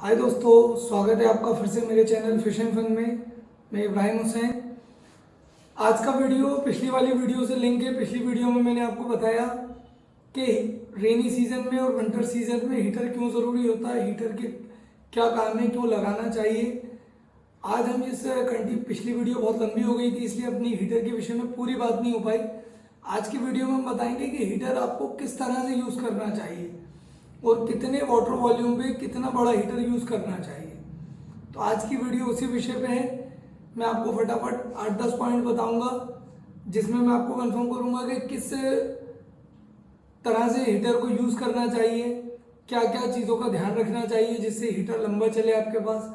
हाय दोस्तों, स्वागत है आपका फिर से मेरे चैनल फिश एंड फन में। मैं इब्राहिम हुसैन। आज का वीडियो पिछली वाली वीडियो से लिंक है। पिछली वीडियो में मैंने आपको बताया कि रेनी सीजन में और विंटर सीजन में हीटर क्यों ज़रूरी होता है, हीटर के क्या काम है, क्यों लगाना चाहिए। आज हम पिछली वीडियो बहुत लंबी हो गई थी, इसलिए अपनी हीटर के विषय में पूरी बात नहीं हो पाई। आज की वीडियो में हम बताएंगे कि हीटर आपको किस तरह से यूज़ करना चाहिए और कितने वाटर वॉल्यूम पे कितना बड़ा हीटर यूज़ करना चाहिए। तो आज की वीडियो उसी विषय पे है। मैं आपको फटाफट 8-10 पॉइंट बताऊंगा, जिसमें मैं आपको कंफर्म करूंगा कि किस तरह से हीटर को यूज़ करना चाहिए, क्या क्या चीज़ों का ध्यान रखना चाहिए जिससे हीटर लंबा चले आपके पास,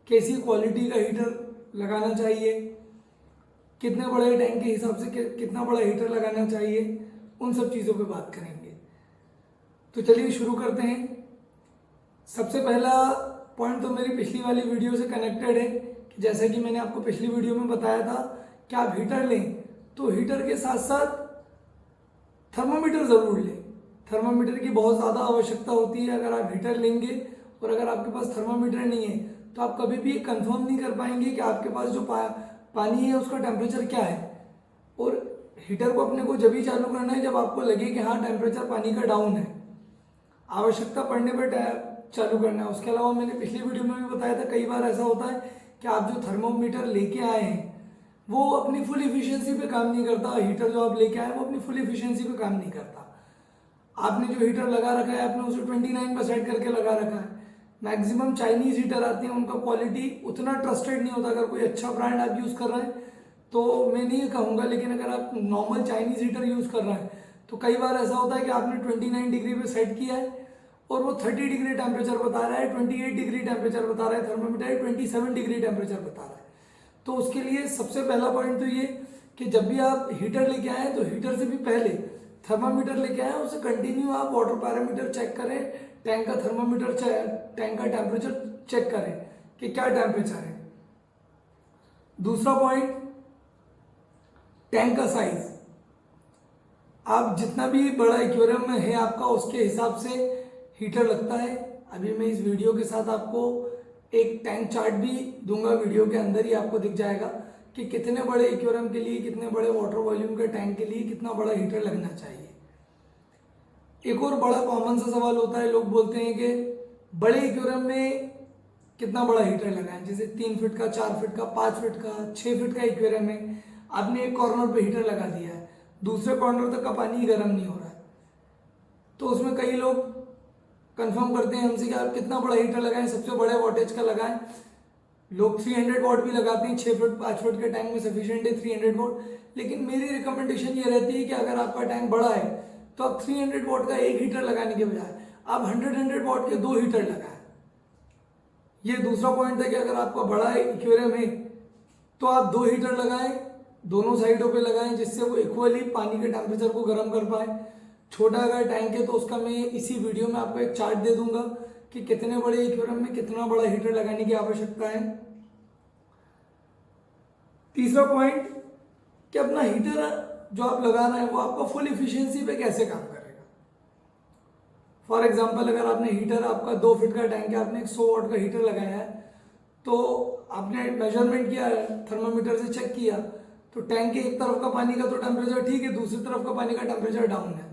कैसी क्वालिटी का हीटर लगाना चाहिए, कितने बड़े टैंक के हिसाब से कितना बड़ा हीटर लगाना चाहिए, उन सब चीज़ों पे बात करेंगे। तो चलिए शुरू करते हैं। सबसे पहला पॉइंट तो मेरी पिछली वाली वीडियो से कनेक्टेड है कि जैसा कि मैंने आपको पिछली वीडियो में बताया था कि आप हीटर लें तो हीटर के साथ साथ थर्मामीटर ज़रूर लें। थर्मामीटर की बहुत ज़्यादा आवश्यकता होती है। अगर आप हीटर लेंगे और अगर आपके पास थर्मामीटर नहीं है तो आप कभी भी कंफर्म नहीं कर पाएंगे कि आपके पास जो पानी है उसका टेम्परेचर क्या है। और हीटर को अपने को जब ही चालू करना है जब आपको लगे कि हाँ टेम्परेचर पानी का डाउन है, आवश्यकता पड़ने पर चालू करना है। उसके अलावा मैंने पिछली वीडियो में भी बताया था, कई बार ऐसा होता है कि आप जो थर्मोमीटर लेके आए हैं वो अपनी फुल इफिशियंसी पे काम नहीं करता। हीटर जो आप लेके आए वो अपनी फुल इफिशियंसी पे काम नहीं करता। आपने जो हीटर लगा रखा है आपने उसे 29 पर सेट करके लगा रखा है। मैक्सिमम चाइनीज हीटर आते हैं, उनका क्वालिटी उतना ट्रस्टेड नहीं होता। अगर कोई अच्छा ब्रांड आप यूज़ कर रहे हैं तो मैं नहीं कहूँगा, लेकिन अगर आप नॉर्मल चाइनीज हीटर यूज़ कर रहे हैं तो कई बार ऐसा होता है कि आपने 29 डिग्री पे सेट किया है और वो 30 डिग्री टेम्परेचर बता रहा है, 28 डिग्री टेम्परेचर बता रहा है, थर्मोमीटर 27 डिग्री टेम्परेचर बता रहा है। तो उसके लिए सबसे पहला पॉइंट तो ये कि जब भी आप हीटर लेके आए तो हीटर से भी पहले थर्मामीटर लेके आए, उसे कंटिन्यू आप वाटर पैरामीटर चेक करें, टैंक का थर्मामीटर टैंक का टेम्परेचर चेक करें कि क्या टेम्परेचर है। दूसरा पॉइंट, टैंक का साइज। आप जितना भी बड़ा एक्वेरियम में है आपका उसके हिसाब से हीटर लगता है। अभी मैं इस वीडियो के साथ आपको एक टैंक चार्ट भी दूंगा, वीडियो के अंदर ही आपको दिख जाएगा कि कितने बड़े एक्वेरियम के लिए, कितने बड़े वाटर वॉल्यूम के टैंक के लिए कितना बड़ा हीटर लगना चाहिए। एक और बड़ा कॉमन सा सवाल होता है, लोग बोलते हैं कि बड़े एक्वेरियम में कितना बड़ा हीटर लगाएं। जैसे 3 फीट का, 4 फीट का, 5 फीट का, 6 फीट का एक्वेरियम है, आपने एक कॉर्नर पे हीटर लगा दिया है, दूसरे कॉर्नर तक का पानी गर्म नहीं हो रहा है, तो उसमें कई लोग कंफर्म करते हैं हमसे कि आप कितना बड़ा हीटर लगाएं, सबसे बड़े वॉटेज का लगाएं। लोग 300 वॉट भी लगाते हैं, 6 फुट 5 फुट के टैंक में सफिशिएंट है 300 वॉट। लेकिन मेरी रिकमेंडेशन ये रहती है कि अगर आपका टैंक बड़ा है तो आप 300 वॉट का एक हीटर लगाने के बजाय आप 100 वॉट के 2 हीटर लगाएं। ये दूसरा पॉइंट है कि अगर आपका बड़ा एक्वेरियम है तो आप 2 हीटर लगाएं, दोनों साइडों पे लगाएं, जिससे वो इक्वली पानी के टेम्परेचर को गर्म कर पाए। छोटा अगर टैंक है तो उसका मैं इसी वीडियो में आपको एक चार्ट दे दूंगा कि कितने बड़े एक्वेरियम में कितना बड़ा हीटर लगाने की आवश्यकता है। तीसरा पॉइंट कि अपना हीटर जो आप लगा रहे हैं वो आपका फुल इफिशियंसी पे कैसे काम करेगा। फॉर एग्जांपल, अगर आपने हीटर, आपका 2 फीट का टैंक है, आपने एक 100 वॉट का हीटर लगाया है, तो आपने मेजरमेंट किया, थर्मामीटर से चेक किया, तो टैंक के एक तरफ का पानी का तो टेम्परेचर ठीक है, दूसरी तरफ का पानी का टेम्परेचर डाउन है।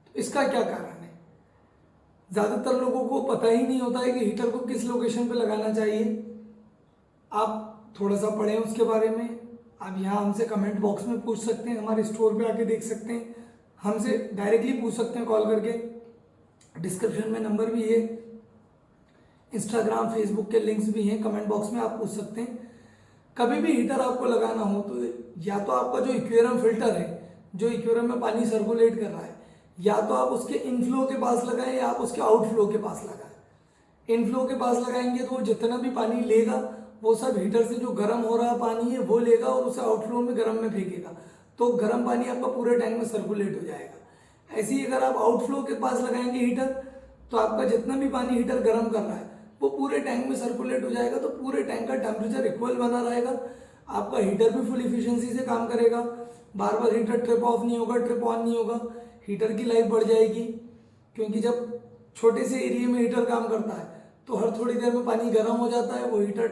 तो इसका क्या कारण है? ज़्यादातर लोगों को पता ही नहीं होता है कि हीटर को किस लोकेशन पे लगाना चाहिए। आप थोड़ा सा पढ़ें उसके बारे में। आप यहाँ हमसे कमेंट बॉक्स में पूछ सकते हैं, हमारे स्टोर पे आके देख सकते हैं, हमसे डायरेक्टली पूछ सकते हैं कॉल करके। डिस्क्रिप्शन में नंबर भी है, इंस्टाग्राम फेसबुक के लिंक्स भी हैं, कमेंट बॉक्स में आप पूछ सकते हैं। कभी भी हीटर आपको लगाना हो तो या तो आपका जो इक्वेरियम फिल्टर है, जो इक्वेरियम में पानी सर्कुलेट कर रहा है, या तो आप उसके इनफ्लो के पास लगाएं या आप उसके आउटफ्लो के पास लगाएं। इनफ्लो के पास लगाएंगे तो वो जितना भी पानी लेगा वो सब हीटर से जो गर्म हो रहा पानी है वो लेगा और उसे आउटफ्लो में गर्म में फेंकेगा, तो गर्म पानी आपका पूरे टैंक में सर्कुलेट हो जाएगा। ऐसे ही अगर आप आउटफ्लो के पास लगाएंगे हीटर तो आपका जितना भी पानी हीटर गर्म कर रहा है वो पूरे टैंक में सर्कुलेट हो जाएगा, तो पूरे टैंक का टेम्परेचर इक्वल बना रहेगा। आपका हीटर भी फुल इफिशियंसी से काम करेगा, बार बार हीटर ट्रिप ऑफ नहीं होगा, ट्रिप ऑन नहीं होगा, हीटर की लाइफ बढ़ जाएगी। क्योंकि जब छोटे से एरिया में हीटर काम करता है तो हर थोड़ी देर में पानी गर्म हो जाता है, वो हीटर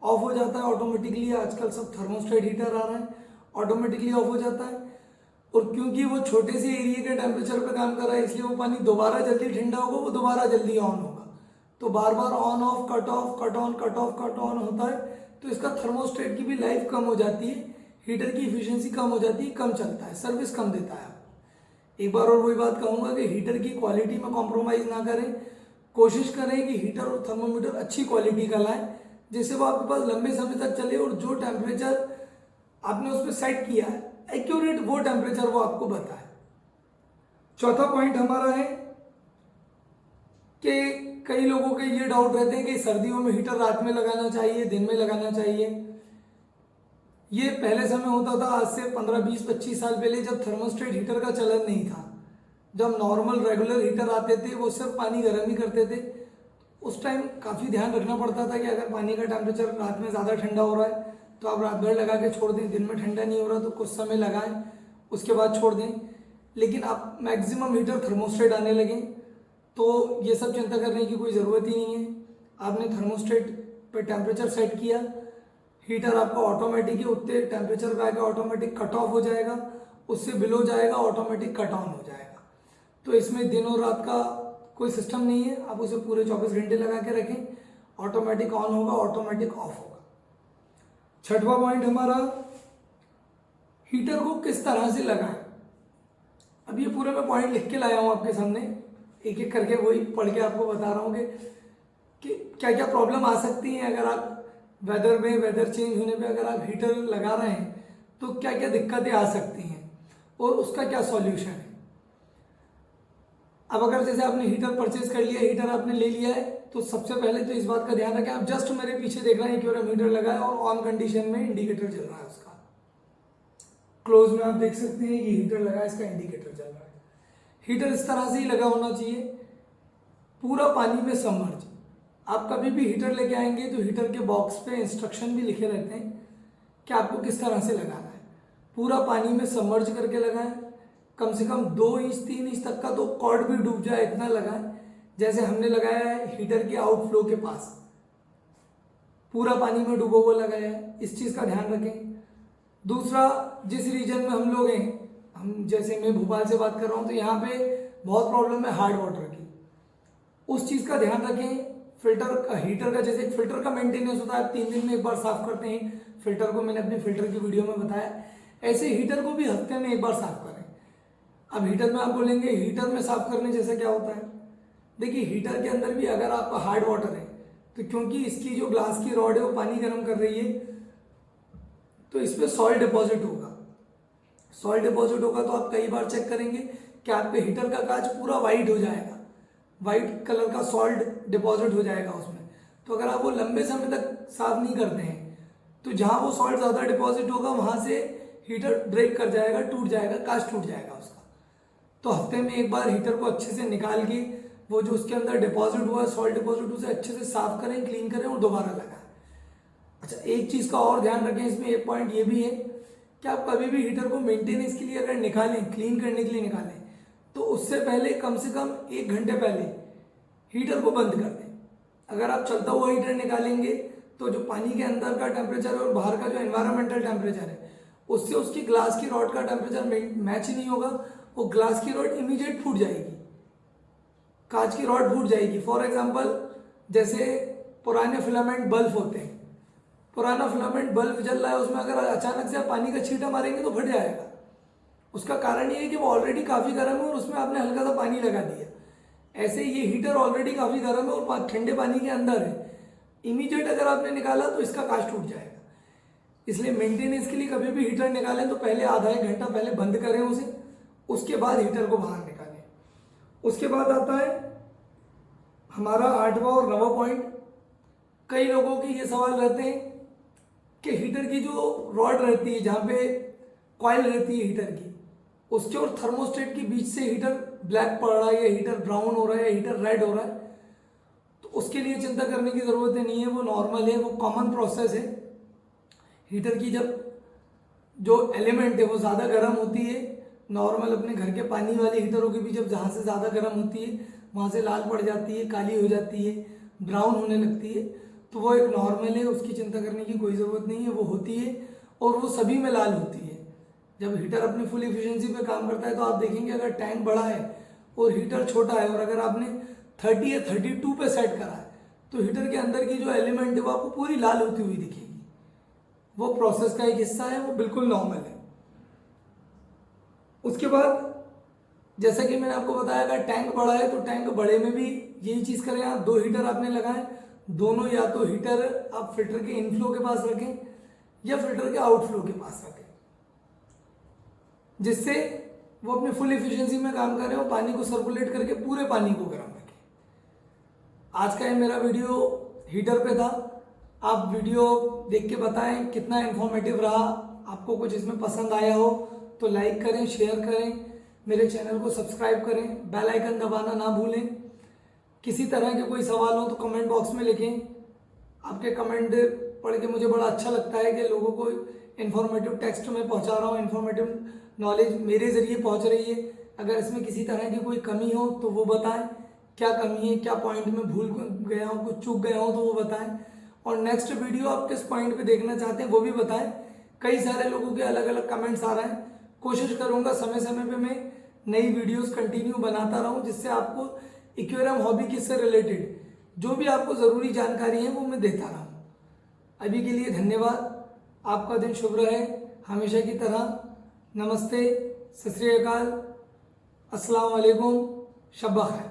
ऑफ हो जाता है ऑटोमेटिकली। आजकल सब थर्मोस्टेट हीटर आ रहे हैं, ऑटोमेटिकली ऑफ हो जाता है। और क्योंकि वो छोटे से एरिया के टेम्परेचर पे काम कर रहा है, इसलिए वो पानी दोबारा जल्दी ठंडा होगा, वो दोबारा जल्दी ऑन होगा। तो बार बार on off, cut off, cut on, cut off, cut on होता है। तो इसका थर्मोस्टेट की भी लाइफ कम हो जाती है, हीटर की इफिशियंसी कम हो जाती है, कम चलता है, सर्विस कम देता है आपको। एक बार और वही बात कहूँगा कि हीटर की क्वालिटी में कॉम्प्रोमाइज़ ना करें। कोशिश करें कि हीटर और थर्मोमीटर अच्छी क्वालिटी का लाएं, जिससे वो आपके पास लंबे समय तक चले और जो टेम्परेचर आपने उस पर सेट किया है एक्यूरेट वो टेम्परेचर वो आपको बताए। चौथा पॉइंट हमारा है कि कई लोगों के ये डाउट रहते हैं कि सर्दियों में हीटर रात में लगाना चाहिए, दिन में लगाना चाहिए। ये पहले समय होता था, आज से 15, 20, 25 साल पहले, जब थर्मोस्टेट हीटर का चलन नहीं था, जब नॉर्मल रेगुलर हीटर आते थे वो सिर्फ पानी गर्म ही करते थे। उस टाइम काफ़ी ध्यान रखना पड़ता था कि अगर पानी का टेम्परेचर रात में ज़्यादा ठंडा हो रहा है तो आप रात भर लगा के छोड़ दें, दिन में ठंडा नहीं हो रहा तो कुछ समय लगाएं, उसके बाद छोड़ दें। लेकिन आप मैक्सिमम हीटर थर्मोस्टेट आने लगे तो ये सब चिंता करने की कोई ज़रूरत ही नहीं है। आपने थर्मोस्टेट पे टेम्परेचर सेट किया, हीटर आपका ऑटोमेटिक ही उतने टेम्परेचर पे आके ऑटोमेटिक कट ऑफ हो जाएगा, उससे बिलो जाएगा, ऑटोमेटिक कट ऑन हो जाएगा। तो इसमें दिन और रात का कोई सिस्टम नहीं है, आप उसे पूरे 24 घंटे लगा के रखें, ऑटोमेटिक ऑन होगा, ऑटोमेटिक ऑफ होगा। छठवां पॉइंट हमारा, हीटर को किस तरह से लगाएं। अब ये पूरे मैं पॉइंट लिख के लाया हूँ आपके सामने, एक एक करके वही पढ़ के आपको बता रहा हूँ कि क्या क्या प्रॉब्लम आ सकती है अगर आप वेदर चेंज होने पे अगर आप हीटर लगा रहे हैं तो क्या क्या दिक्कतें आ सकती हैं और उसका क्या सॉल्यूशन है। अब अगर जैसे आपने हीटर परचेज कर लिया, हीटर आपने ले लिया है, तो सबसे पहले तो इस बात का ध्यान रखें, आप जस्ट मेरे पीछे देख रहे हैं कि मीटर लगा है और ऑन कंडीशन में इंडिकेटर चल रहा है उसका। क्लोज में आप देख सकते हैं कि हीटर लगा है, इसका इंडिकेटर चल रहा है। हीटर इस तरह से ही लगा होना चाहिए, पूरा पानी में सबमर्ज। आप कभी भी हीटर लेके आएंगे तो हीटर के बॉक्स पे इंस्ट्रक्शन भी लिखे रहते हैं कि आपको किस तरह से लगाना है। पूरा पानी में सबमर्ज करके लगाएं, कम से कम 2 इंच 3 इंच तक का तो कॉर्ड भी डूब जाए इतना लगाएं, जैसे हमने लगाया है हीटर के आउटफ्लो के पास, पूरा पानी में डूबा हुआ लगाया है। इस चीज़ का ध्यान रखें। दूसरा, जिस रीजन में हम लोग हैं, हम जैसे मैं भोपाल से बात कर रहा हूँ तो यहाँ पे बहुत प्रॉब्लम है हार्ड वाटर की, उस चीज़ का ध्यान रखें। फिल्टर हीटर का जैसे फिल्टर का मेंटेनेंस होता है, आप 3 दिन में एक बार साफ करते हैं फिल्टर को, मैंने अपने फिल्टर की वीडियो में बताया। ऐसे हीटर को भी हफ्ते में एक बार साफ करें। अब हीटर में आप बोलेंगे हीटर में साफ करने जैसा क्या होता है, देखिए हीटर के अंदर भी अगर आपका हार्ड वाटर है तो क्योंकि इसकी जो ग्लास की रॉड है वो पानी गर्म कर रही है तो इसमें सॉल्ट डिपॉजिट होगा। सॉल्ट डिपॉजिट होगा तो आप कई बार चेक करेंगे कि आपके हीटर का कांच पूरा वाइट हो जाएगा, वाइट कलर का सॉल्ट डिपॉजिट हो जाएगा उसमें। तो अगर आप वो लंबे समय तक साफ नहीं करते हैं तो जहाँ वो सॉल्ट ज़्यादा डिपॉजिट होगा वहाँ से हीटर ब्रेक कर जाएगा, टूट जाएगा, कांच टूट जाएगा उसका। तो हफ्ते में एक बार हीटर को अच्छे से निकाल के वो जो उसके अंदर डिपॉजिट हुआ है सॉल्ट डिपॉजिट, उसे अच्छे से साफ करें, क्लीन करें और दोबारा लगाएं। अच्छा, एक चीज़ का और ध्यान रखें इसमें, एक पॉइंट ये भी है कि आप कभी भी हीटर को मेंटेनेंस के लिए अगर निकालें, क्लीन करने के लिए निकालें, तो उससे पहले कम से कम 1 घंटे पहले हीटर को बंद कर दें। अगर आप चलता हुआ हीटर निकालेंगे तो जो पानी के अंदर का टेम्परेचर है और बाहर का जो एनवायरमेंटल टेम्परेचर है उससे उसकी ग्लास की रॉड का टेम्परेचर मैच नहीं होगा, वो ग्लास की रॉड इमीडिएट फूट जाएगी, कांच की रॉड फूट जाएगी। फॉर एग्जांपल, जैसे पुराने फिलामेंट बल्ब होते हैं, पुराना फिलामेंट बल्ब जल रहा है, उसमें अगर अचानक से आप पानी का छींटा मारेंगे तो फट जाएगा। उसका कारण ये है कि वो ऑलरेडी काफ़ी गर्म है और उसमें आपने हल्का सा पानी लगा दिया। ऐसे ये हीटर ऑलरेडी काफ़ी गर्म है और ठंडे पानी के अंदर है, इमीडिएट अगर आपने निकाला तो इसका कांच टूट जाएगा। इसलिए मेंटेनेंस के लिए कभी भी हीटर निकालें तो पहले आधा 1 घंटा पहले बंद करें उसे, उसके बाद हीटर को बाहर निकालें। उसके बाद आता है हमारा 8वां और 9वां पॉइंट। कई लोगों के ये सवाल रहते हैं कि हीटर की जो रॉड रहती है, जहाँ पे कॉइल रहती है हीटर की, उसके और थर्मोस्टेट के बीच से हीटर ब्लैक पड़ रहा है या हीटर ब्राउन हो रहा है या हीटर रेड हो रहा है, तो उसके लिए चिंता करने की ज़रूरत नहीं है, वो नॉर्मल है, वो कॉमन प्रोसेस है। हीटर की जब जो एलिमेंट है वो ज़्यादा गर्म होती है, नॉर्मल अपने घर के पानी वाले हीटरों की भी जब जहाँ से ज़्यादा गर्म होती है वहाँ से लाल पड़ जाती है, काली हो जाती है, ब्राउन होने लगती है, तो वो एक नॉर्मल है, उसकी चिंता करने की कोई ज़रूरत नहीं है, वो होती है और वो सभी में लाल होती है। जब हीटर अपनी फुल इफिशिएंसी पे काम करता है तो आप देखेंगे अगर टैंक बड़ा है और हीटर छोटा है और अगर आपने 30 या 32 पे सेट करा है तो हीटर के अंदर की जो एलिमेंट है वो आपको पूरी लाल होती हुई दिखेगी। वो प्रोसेस का एक हिस्सा है, वो बिल्कुल नॉर्मल है। उसके बाद जैसा कि मैंने आपको बताया अगर टैंक बड़ा है तो टैंक बड़े में भी यही चीज़ करें आप। 2 हीटर आपने लगाए, दोनों या तो हीटर आप फिल्टर के इनफ्लो के पास रखें या फिल्टर के आउटफ्लो के पास रखें, जिससे वो अपने फुल इफिशिएंसी में काम कर रहे हो, पानी को सर्कुलेट करके पूरे पानी को गर्म रखें। आज का ये मेरा वीडियो हीटर पे था। आप वीडियो देख के बताएं कितना इन्फॉर्मेटिव रहा, आपको कुछ इसमें पसंद आया हो तो लाइक करें, शेयर करें, मेरे चैनल को सब्सक्राइब करें, बेल आइकन दबाना ना भूलें। किसी तरह के कोई सवाल हो तो कमेंट बॉक्स में लिखें। आपके कमेंट पढ़ के मुझे बड़ा अच्छा लगता है कि लोगों को इन्फॉर्मेटिव टेक्स्ट में पहुंचा रहा हूँ, इन्फॉर्मेटिव नॉलेज मेरे ज़रिए पहुंच रही है। अगर इसमें किसी तरह की कोई कमी हो तो वो बताएं, क्या कमी है, क्या पॉइंट में भूल गया हूँ, कुछ चूक गया हूँ तो वो बताएं। और नेक्स्ट वीडियो आप किस पॉइंट पे देखना चाहते हैं वो भी बताएं। कई सारे लोगों के अलग अलग कमेंट्स आ रहे हैं। कोशिश करूँगा समय समय पे मैं नई वीडियोस कंटिन्यू बनाता रहूँ, जिससे आपको एक्वेरियम हॉबी किससे रिलेटेड जो भी आपको ज़रूरी जानकारी है वो मैं देता रहूँ। अभी के लिए धन्यवाद। आपका दिन शुभ रहे हमेशा की तरह। नमस्ते, सत श्री अकाल, अस्सलाम वालेकुम, शब्बा खैर।